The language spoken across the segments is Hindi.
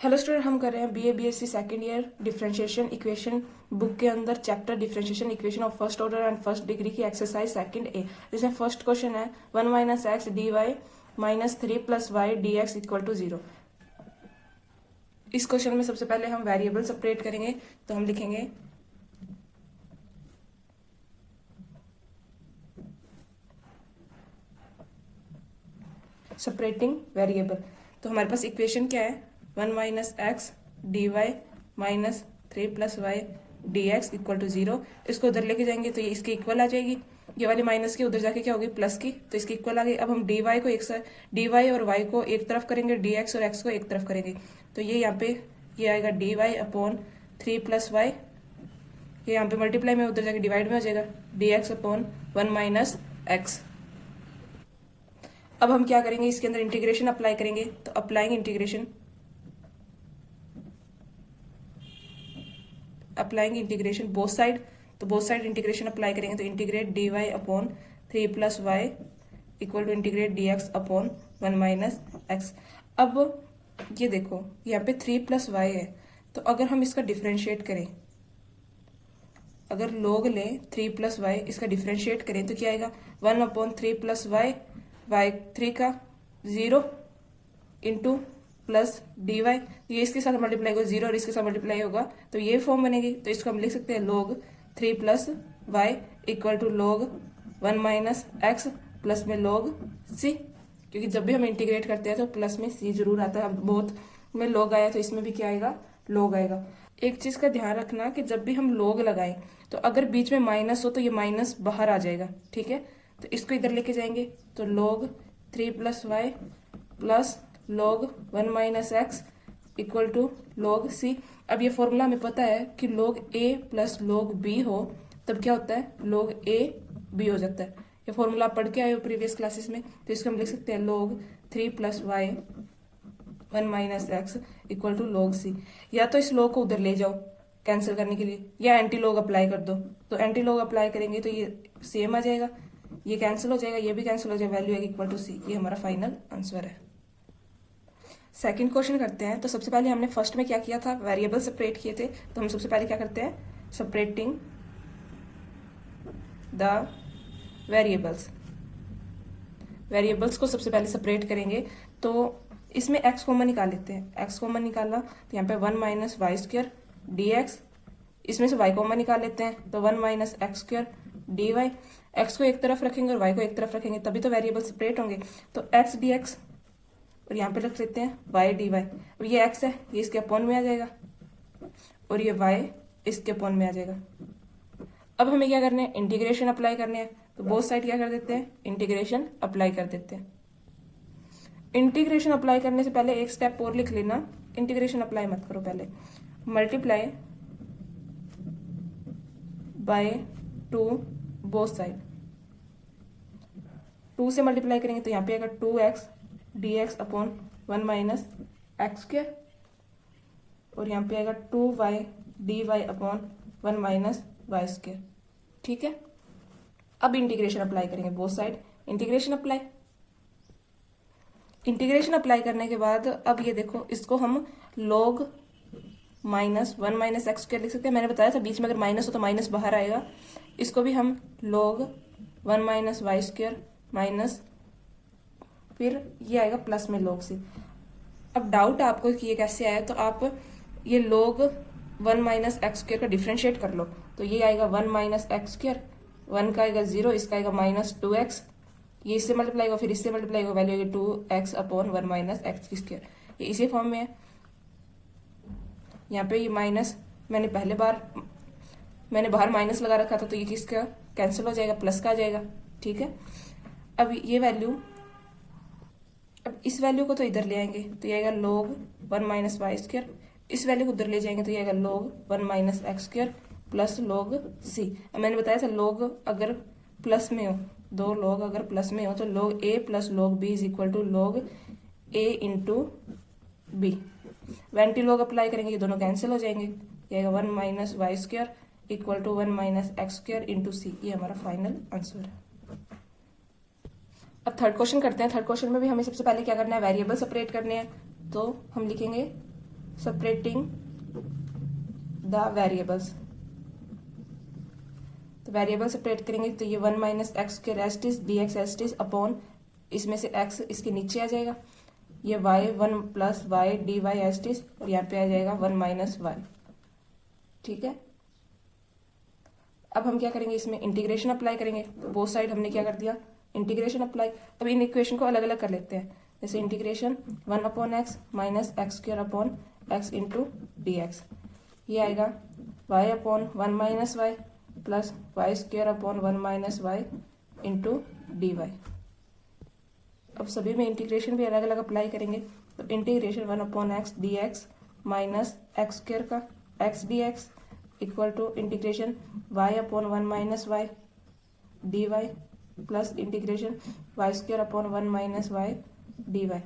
हेलो स्टूडेंट, हम कर रहे हैं BA BSc second year differentiation equation book के अंदर chapter differentiation equation of first order and first degree की एक्सरसाइज सेकंड ए, जिसमें फर्स्ट क्वेश्चन है 1 minus X D Y minus 3 plus Y D X equal to 0। इस क्वेश्चन में सबसे पहले हम वेरिएबल सेपरेट करेंगे, तो हम लिखेंगे सेपरेटिंग वेरिएबल। तो हमारे पास इक्वेशन क्या है, 1 minus X D Y minus 3 plus Y D X equal to 0। इसको उधर लेके जाएंगे तो ये इसके इक्वल आ जाएगी, ये वाली माइनस की उधर जाके क्या होगी प्लस की, तो इसकी इक्वल आ गई। अब हम डी वाई को डी वाई और वाई को एक तरफ करेंगे, डी एक्स और एक्स को एक तरफ करेंगे, तो ये यहाँ पे ये आएगा D Y upon 3 plus Y, ये यहाँ पे मल्टीप्लाई में उधर जाके डिवाइड में हो जाएगा D X upon 1 minus X. अब हम क्या करेंगे, इसके अंदर इंटीग्रेशन अप्लाई करेंगे, तो अप्लाइंग इंटीग्रेशन बोथ साइड, तो बोथ साइड इंटीग्रेशन अप्लाई करेंगे, तो integrate D Y upon 3 plus Y equal to integrate D X upon 1 minus X. अब ये देखो यहाँ पे 3 प्लस वाई है, तो अगर हम इसका डिफ्रेंशिएट करें, अगर लोग लें 3 प्लस वाई, इसका डिफ्रेंशिएट करें तो क्या आएगा 1 अपॉन 3 प्लस वाई, वाई 3 का 0 इंटू प्लस डी वाई, ये इसके साथ मल्टीप्लाई होगा 0 और इसके साथ मल्टीप्लाई होगा तो ये फॉर्म बनेगी। तो इसको हम लिख सकते हैं log 3 plus Y equal to log 1 minus X plus में log c, क्योंकि जब भी हम इंटीग्रेट करते हैं तो प्लस में c जरूर आता है। अब बहुत में log आया तो इसमें भी क्या आएगा, log आएगा। एक चीज का ध्यान रखना कि जब भी हम log लगाएं तो अगर बीच में माइनस हो तो ये माइनस बाहर आ जाएगा, ठीक है। तो इसको इधर लेके जाएंगे तो log 3 plus Y plus log 1 minus X equal to log c। अब ये फॉर्मूला हमें पता है कि log a plus log b हो तब क्या होता है, log a b हो जाता है। ये फॉर्मूला आप पढ़ के आए हो प्रीवियस क्लासेस में, तो इसको हम लिख सकते हैं log 3 plus Y 1 minus X equal to log c। या तो इस log को उधर ले जाओ कैंसिल करने के लिए, या एंटी लॉग अप्लाई कर दो, तो एंटी लॉग अप्लाई करेंगे तो ये सेम आ जाएगा, ये कैंसिल हो जाएगा, ये भी कैंसिल हो जाएगा, वैल्यू है इक्वल टू सी। ये हमारा फाइनल आंसर है। सेकंड क्वेश्चन करते हैं। तो सबसे पहले हमने फर्स्ट में क्या किया था, वेरिएबल सेपरेट किए थे, तो हम सबसे पहले क्या करते हैं, सेपरेटिंग द वेरिएबल्स को सबसे पहले सेपरेट करेंगे। तो इसमें x कॉमन निकाल लेते हैं, x कॉमन निकाला तो यहाँ पे 1 minus Y square D X, इसमें से y कॉमन निकाल लेते हैं तो 1 minus X square D Y. X को एक तरफ रखेंगे और y को एक तरफ रखेंगे तभी तो वेरिएबल सेपरेट होंगे, तो x डी एक्स और यहाँ पे रख लेते हैं y डी वाई। और ये x है, ये इसके अपॉन में आ जाएगा और ये y इसके अपॉन में आ जाएगा। अब हमें क्या करना है, इंटीग्रेशन अप्लाई करने हैं, तो बोथ साइड क्या कर देते हैं, इंटीग्रेशन अप्लाई कर देते हैं। इंटीग्रेशन अप्लाई करने से पहले एक स्टेप और लिख लेना, इंटीग्रेशन अप्लाई मत करो पहले, मल्टीप्लाई बाय 2 बोथ साइड। 2 से मल्टीप्लाई करेंगे तो यहाँ पे आएगा 2x D X upon 1 minus X square और यहाँ पे आएगा 2y D Y upon 1 minus Y square, ठीक है। अब इंटीग्रेशन अप्लाई करेंगे बोथ साइड, इंटीग्रेशन अप्लाई करने के बाद अब ये देखो, इसको हम log minus 1 minus X square लिख सकते हैं। मैंने बताया था बीच में अगर माइनस हो तो माइनस बाहर आएगा, इसको भी हम log 1 minus Y square minus फिर ये आएगा प्लस में log c। अब डाउट आपको कि ये कैसे आया, तो आप ये log 1 माइनस एक्स स्क्वायर का डिफ्रेंशिएट कर लो, तो ये आएगा 1 माइनस एक्स स्क्वायर, 1 का आएगा 0, इसका आएगा माइनस 2x, ये इससे मल्टीप्लाई होगा फिर इससे मल्टीप्लाई होगा, वैल्यू आएगी 2x upon 1 minus X square. ये इसी फॉर्म में है। यहाँ पे ये माइनस मैंने बाहर माइनस लगा रखा था तो ये किसका कैंसिल हो जाएगा, प्लस का आ जाएगा, ठीक है। अब ये वैल्यू, अब इस वैल्यू को तो इधर ले आएंगे तो ये आएगा log 1 माइनस वाई स्क्वायर, इस वैल्यू को उधर ले जाएंगे तो ये आएगा log 1 minus X square plus log c। अब मैंने बताया था log अगर प्लस में हो, 2 log अगर प्लस में हो तो log a plus log b is equal to log a into B. वेंटी लॉग अप्लाई करेंगे ये दोनों कैंसिल हो जाएंगे, ये आएगा 1 minus Y square equal to 1 minus X square into C. ये हमारा फाइनल आंसर है। अब थर्ड क्वेश्चन करते हैं। थर्ड क्वेश्चन में भी हमें सबसे पहले क्या करना है, वेरिएबल सेपरेट करने हैं। तो हम लिखेंगे सेपरेटिंग द वेरिएबल्स। तो वेरिएबल सेपरेट करेंगे तो ये 1 minus X square S T D x S T upon इसमें से x इसके नीचे आ जाएगा, ये y 1 plus Y D Y S T और यहाँ पे आ जाएगा 1 माइनस वाई। ठीक है, अब हम क्या करेंगे, इसमें इंटीग्रेशन अप्लाई करेंगे। तो बोथ साइड हमने क्या कर दिया, इंटीग्रेशन अप्लाई। अब इन इक्वेशन को अलग अलग कर लेते हैं, जैसे integration 1 upon X minus X square upon X into D X, ये आएगा y upon 1 minus Y plus Y square upon 1 minus Y into D Y. अब सभी में इंटीग्रेशन भी अलग अलग अप्लाई करेंगे। तो integration 1 upon X D x minus X square का X D X equal to integration y upon 1 minus Y D Y plus integration Y square upon 1 minus Y D Y.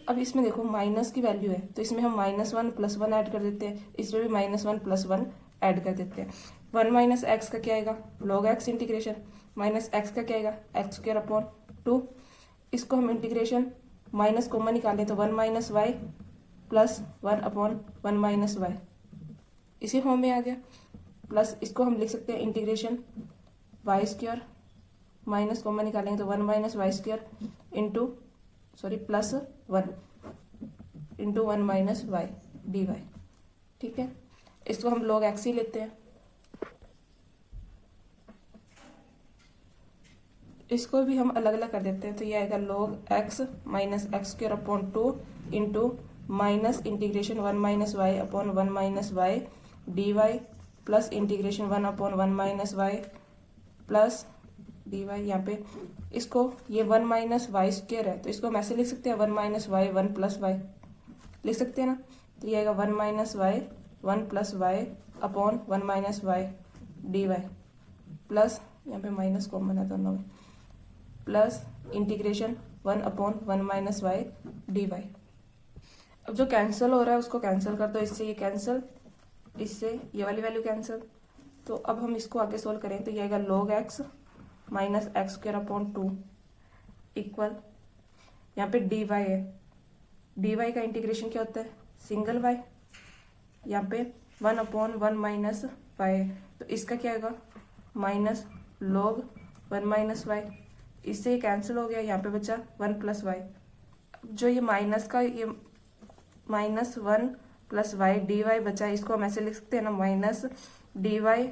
अब इसमें देखो माइनस की वैल्यू है तो इसमें हम -1 + 1 ऐड कर देते हैं, इसमें भी -1 + 1 ऐड कर देते हैं। 1 माइनस एक्स का क्या आएगा, log x integration minus x का क्या आएगा, एक्स स्क्वायर अपॉन 2। इसको हम इंटीग्रेशन माइनस कॉमन निकालें तो 1 minus Y plus 1 upon 1 minus Y, इसी फॉर्म में आ गया। प्लस इसको हम लिख सकते हैं integration Y square minus common निकालेंगे तो 1 minus Y square into plus 1 into 1 minus Y D Y. ठीक है, इसको हम log x ही लेते हैं। इसको भी हम अलग अलग कर देते हैं तो ये आएगा log x minus X square upon 2 into minus integration 1 minus Y upon 1 minus Y D Y plus integration 1 upon 1 minus Y plus D Y. यहाँ पे इसको ये 1 माइनस वाई स्क्वायर है तो इसको हम ऐसे लिख सकते हैं 1 माइनस वाई 1 प्लस वाई लिख सकते हैं ना। तो ये आएगा 1 minus Y 1 plus Y upon 1 minus Y D Y plus यहाँ पे माइनस कॉमन है दोनों में plus integration 1 upon 1 minus Y D Y. अब जो कैंसिल हो रहा है उसको कैंसिल कर दो, इससे ये कैंसिल, इससे ये वाली वैल्यू कैंसिल। तो अब हम इसको आगे सोल्व करें तो ये आएगा log x minus X square upon 2 equal यहाँ पे डी वाई है, डी वाई का इंटीग्रेशन क्या होता है सिंगल वाई, यहाँ पे 1 अपॉन 1 माइनस वाई है तो इसका क्या आएगा माइनस log 1 माइनस वाई, इससे ये कैंसिल हो गया, यहाँ पे बचा 1 प्लस वाई। जो ये माइनस का ये -1 प्लस वाई डी वाई बचा, इसको हम ऐसे लिख सकते हैं ना minus D Y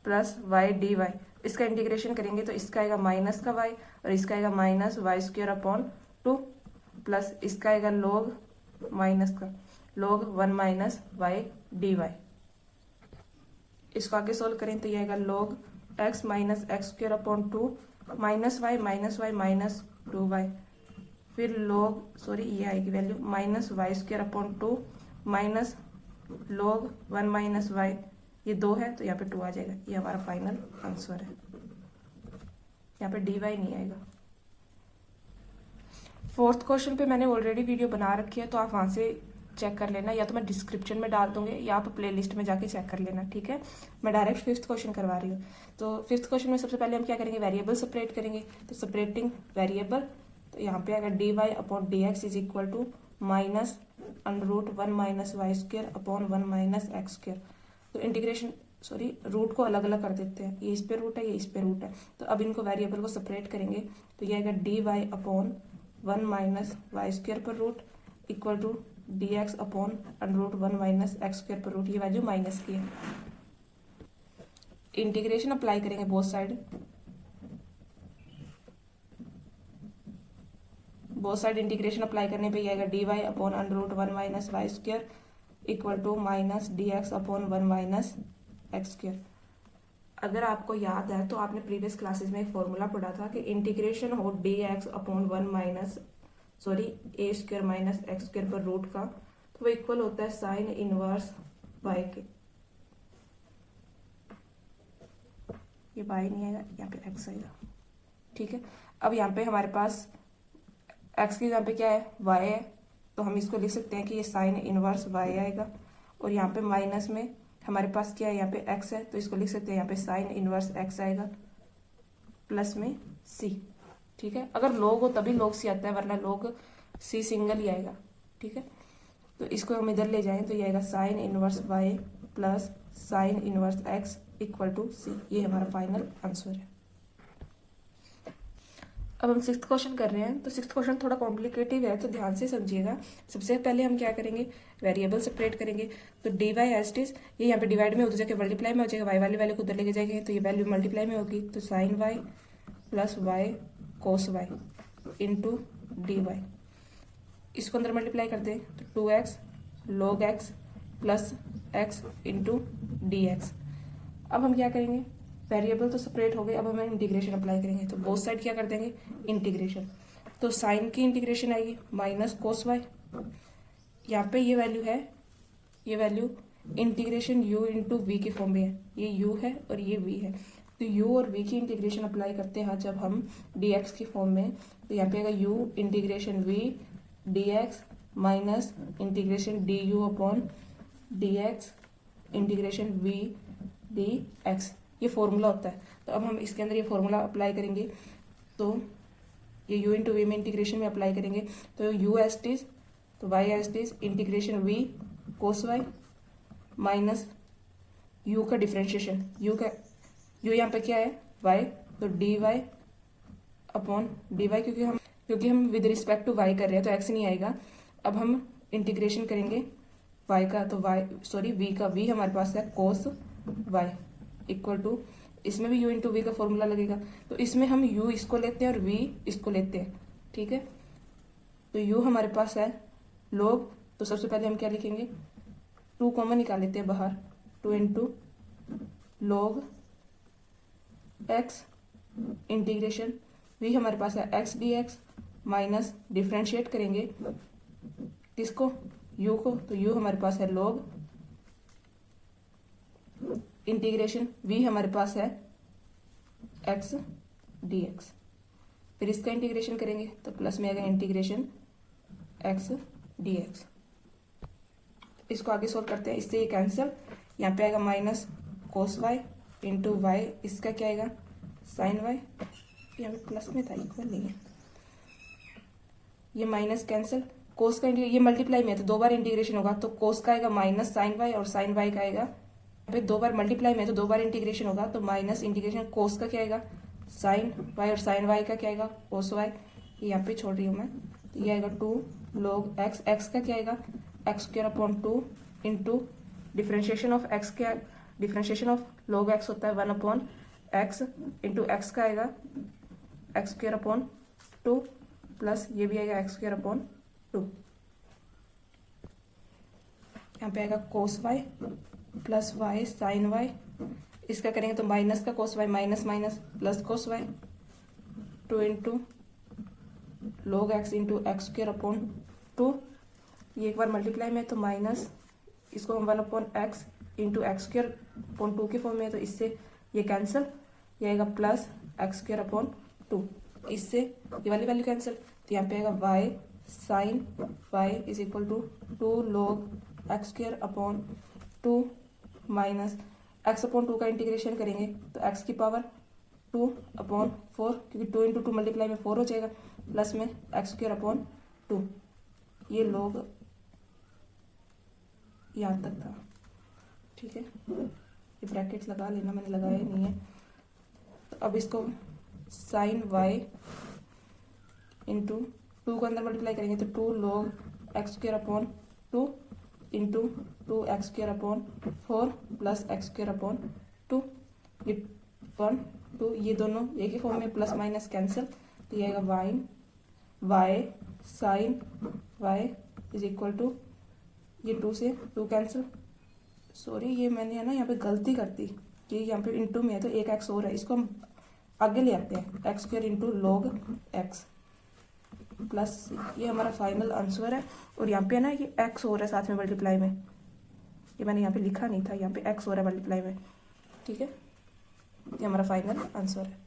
plus Y D Y. इसका इंटीग्रेशन करेंगे तो इसका आएगा माइनस का वाई और इसका आएगा minus Y square upon 2 plus इसका आएगा log माइनस का log 1 minus Y D Y. इसको आगे सोल्व करें तो ये आएगा log x minus X square upon 2 minus Y minus 2 Y, फिर ये आएगी value minus Y square upon 2 minus log 1 minus Y, ये 2 है तो यहाँ पे 2 आ जाएगा, ये हमारा फाइनल आंसर है। यहाँ पे डी वाई नहीं आएगा। 4th क्वेश्चन पे मैंने ऑलरेडी वीडियो बना रखी है तो आप वहाँ से चेक कर लेना, या तो मैं डिस्क्रिप्शन में डाल दूंगी या आप प्लेलिस्ट में जाके चेक कर लेना। ठीक है, मैं डायरेक्ट 5th क्वेश्चन करवा रही हूँ। तो 5th क्वेश्चन में सबसे पहले हम क्या करेंगे, वेरिएबल सेपरेट करेंगे। तो सेपरेटिंग वेरिएबल, तो यहाँ पे आएगा D Y upon D X is equal to minus √1 minus Y square upon 1 minus X square. तो इंटीग्रेशन रूट को अलग अलग कर देते हैं, ये इस पे रूट है, ये इस पे रूट है। तो अब इनको वेरिएबल को सेपरेट करेंगे तो ये आएगा D Y upon 1 minus Y square पर root equal to D X upon √1 minus X square पर रूट, ये वैल्यू माइनस की है। इंटीग्रेशन अप्लाई करेंगे बोथ साइड इंटीग्रेशन अप्लाई करने पे ये आएगा D Y upon √1 minus Y square equal to minus D X upon 1 minus X square. अगर आपको याद है तो आपने प्रीवियस क्लासेस में एक फॉर्मूला पढ़ा था कि इंटीग्रेशन हो डी एक्स अपॉन 1 माइनस ए स्क्वायर माइनस एक्स स्क्वायर पर रूट का, तो वो इक्वल होता है साइन इनवर्स वाई के। ये वाई नहीं आएगा, यहाँ पे एक्स आएगा। ठीक है, अब यहाँ पे हमारे पास एक्स की यहाँ पे क्या है वाई है, तो हम इसको लिख सकते हैं कि ये साइन इनवर्स वाई आएगा। और यहाँ पे माइनस में हमारे पास क्या है, यहाँ पे एक्स है तो इसको लिख सकते हैं यहाँ पे साइन इनवर्स एक्स आएगा प्लस में सी। ठीक है, अगर log हो तभी log सी आता है, वरना log सी सिंगल ही आएगा। ठीक है, तो इसको हम इधर ले जाएं तो ये आएगा sine inverse Y plus sine inverse X equal to C. ये हमारा फाइनल आंसर है। अब हम सिक्स्थ क्वेश्चन कर रहे हैं। तो सिक्स्थ क्वेश्चन थोड़ा कॉम्प्लिकेटिव है, तो ध्यान से समझिएगा। सबसे पहले हम क्या करेंगे, वेरिएबल सेपरेट करेंगे। तो D Y as it is, ये यहाँ पे डिवाइड में उधर जाके मल्टीप्लाई में हो जाएगा, वाई वाली वैल्यू को उधर लेके जाएंगे तो ये वैल्यू मल्टीप्लाई में होगी। तो साइन वाई प्लस वाई कोस वाई इंटू डी वाई, इसको अंदर मल्टीप्लाई कर दें तो 2x log x plus x into D x. अब हम क्या करेंगे, वेरिएबल तो सेपरेट हो गए, अब हम इंटीग्रेशन अप्लाई करेंगे। तो बोथ साइड क्या कर देंगे, इंटीग्रेशन। तो साइन की इंटीग्रेशन आएगी माइनस कोस वाई, यहाँ पे ये वैल्यू है, ये value integration u into V की फॉर्म में है, ये u है और ये v है। तो u और v की इंटीग्रेशन अप्लाई करते हैं जब हम dx की फॉर्म में, तो यहाँ पे आएगा u integration v dx minus integration du upon dx integration v dx, ये फॉर्मूला होता है। तो अब हम इसके अंदर ये फॉर्मूला अप्लाई करेंगे, तो ये u इंटू वी में इंटीग्रेशन में अप्लाई करेंगे तो u एज इट इज, तो y as it is integration v cos Y minus u का डिफ्रेंशिएशन, u यहाँ पे क्या है y, तो dy अपॉन dy, क्योंकि हम विद रिस्पेक्ट टू y कर रहे हैं तो x नहीं आएगा। अब हम इंटीग्रेशन करेंगे y का, तो v का, v हमारे पास है कोस y इक्वल टू, इसमें भी u इंटू वी का फॉर्मूला लगेगा। तो इसमें हम u इसको लेते हैं और v इसको लेते हैं, ठीक है। तो u हमारे पास है log, तो सबसे पहले हम क्या लिखेंगे, 2 कॉमन निकाल लेते हैं बाहर, 2 into log x integration v हमारे पास है x dx माइनस डिफ्रेंशिएट करेंगे किसको, u को, तो u हमारे पास है log इंटीग्रेशन v हमारे पास है x dx, फिर इसका इंटीग्रेशन करेंगे तो प्लस में आएगा इंटीग्रेशन x dx। इसको आगे सोल्व करते हैं, इससे ये कैंसिल, यहाँ पे आएगा minus cos Y into Y, इसका क्या आएगा साइन वाई, यहाँ पे प्लस में था इक्वल नहीं है, ये माइनस कैंसिल, कोस का ये मल्टीप्लाई में है तो 2 बार इंटीग्रेशन होगा, तो कोस का आएगा माइनस साइन वाई और साइन वाई का आएगा, यहाँ पे 2 बार मल्टीप्लाई में तो 2 बार इंटीग्रेशन होगा, तो माइनस इंटीग्रेशन कोस का क्या आएगा साइन वाई और साइन वाई का क्या आएगा कोस वाई, ये यहाँ पे छोड़ रही हूँ मैं, तो ये आएगा 2 log x, x का क्या आएगा x square upon 2 into differentiation of x, क्या डिफ्रेंशिएशन ऑफ log x होता है 1 अपॉन x इंटू एक्स का आएगा एक्स स्क्वायर अपॉन 2 प्लस ये भी आएगा एक्स स्क्वायर अपॉन 2, यहाँ पे आएगा cos Y plus Y sine Y, इसका करेंगे तो माइनस का cos Y minus minus plus cos Y 2 into log x into X square upon 2, ये एक बार मल्टीप्लाई में तो माइनस, इसको हम 1 upon X into X square upon 2 के फॉर्म में है तो इससे ये कैंसिल, ये आएगा प्लस एक्स स्क्वायर अपॉन 2, इससे ये वाली वैल्यू कैंसिल, तो यहाँ पे आएगा Y sine Y is equal to 2 log x square upon 2 minus X upon 2 का इंटीग्रेशन करेंगे तो एक्स की पावर 2 अपॉन 4, क्योंकि 2 इंटू 2 मल्टीप्लाई में 4 हो जाएगा, प्लस में एक्स स्क्वायर अपॉन 2, ये log यहाँ तक था, ठीक है। ये ब्रैकेट्स लगा लेना, मैंने लगाया ही नहीं है। तो अब इसको साइन वाई इंटू 2 को अंदर मल्टीप्लाई करेंगे तो 2 log x square upon 2 into 2 x square upon 4 plus x square upon 2, ये 1 2 ये दोनों एक ही फॉर्म में प्लस माइनस कैंसिल, तो ये आएगा Y sine Y is equal to, ये 2 से 2 कैंसिल, सॉरी ये मैंने है ना यहाँ पे गलती कर दी, कि यहाँ पे इंटू में है तो एक एक्स और है, इसको हम आगे ले आते हैं x square into log x plus, ये हमारा फाइनल आंसर है। और यहाँ पे है ना ये एक्स हो रहा है साथ में मल्टीप्लाई में, ये मैंने यहाँ पे लिखा नहीं था, यहाँ पे एक्स हो रहा है मल्टीप्लाई में, ठीक है, ये हमारा फाइनल आंसर है।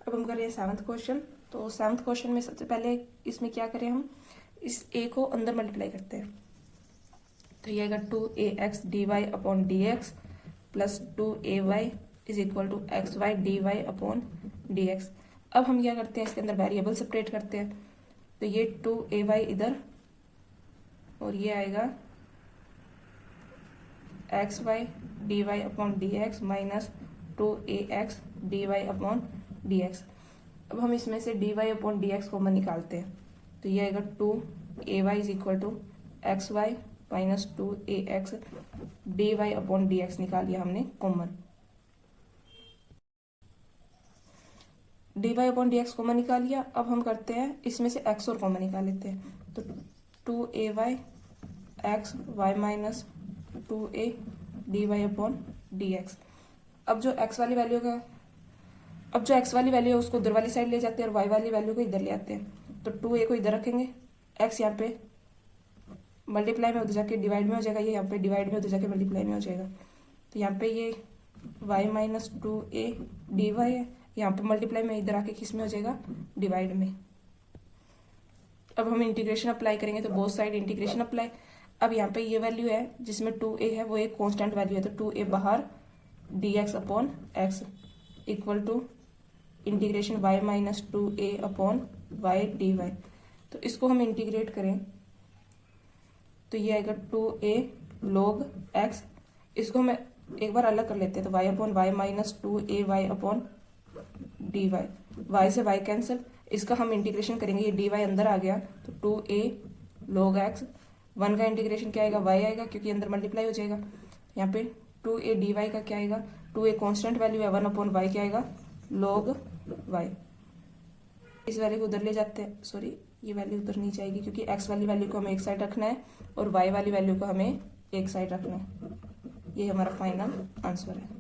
अब हम कर रहे हैं 7th क्वेश्चन। तो 7th क्वेश्चन में सबसे पहले इसमें क्या करें, हम इस a को अंदर मल्टीप्लाई करते हैं, तो ये आएगा 2ax dy upon dx plus 2ay is equal to xy dy upon dx। अब हम क्या करते हैं, इसके अंदर वेरिएबल सेपरेट करते हैं, तो ये 2ay इधर और ये आएगा x y D Y upon D x minus 2ax dy upon dx। अब हम इसमें से dy अपॉन dx कॉमन निकालते हैं, तो ये आएगा 2ay is equal to x y minus 2ax dy upon dx निकाल लिया हमने common. dy upon dx common निकाल लिया। अब हम करते हैं इसमें से x और कॉमन निकाल लेते हैं, तो 2ay x y minus 2a dy upon dx। अब जो x वाली वैल्यू है उसको उधर वाली साइड ले जाते हैं और y वाली वैल्यू को इधर ले आते हैं, तो 2a को इधर रखेंगे, x यहाँ पे मल्टीप्लाई में उधर जाके डिवाइड में हो जाएगा, ये यहाँ पे डिवाइड में उधर जाके मल्टीप्लाई में हो जाएगा, तो यहाँ पे ये y माइनस 2a dy है, यहाँ पे मल्टीप्लाई में इधर आके किस में हो जाएगा डिवाइड में। अब हम इंटीग्रेशन अप्लाई करेंगे, तो बोथ साइड इंटीग्रेशन अप्लाई। अब यहाँ पे ये वैल्यू है जिसमें 2a है वो एक कांस्टेंट वैल्यू है, तो 2a बाहर dx upon x equal to integration y minus 2a upon y dy। तो इसको हम इंटीग्रेट करें तो ये आएगा 2a log x। इसको हम एक बार अलग कर लेते हैं, तो y upon y minus 2ay upon dy, y से y कैंसिल, इसका हम इंटीग्रेशन करेंगे, ये dy अंदर आ गया तो 2a log x। 1 का इंटीग्रेशन क्या आएगा y आएगा क्योंकि अंदर मल्टीप्लाई हो जाएगा। यहाँ पे 2a dy का क्या आएगा, 2a कांस्टेंट वैल्यू है, 1 अपॉन y क्या आएगा log y। इस वैल्यू को उधर ले जाते हैं, सॉरी ये वैल्यू उधर नहीं जाएगी क्योंकि x वाली वैल्यू को हमें एक साइड रखना है और y वाली वैल्यू को हमें एक साइड रखना है। ये हमारा फाइनल आंसर है।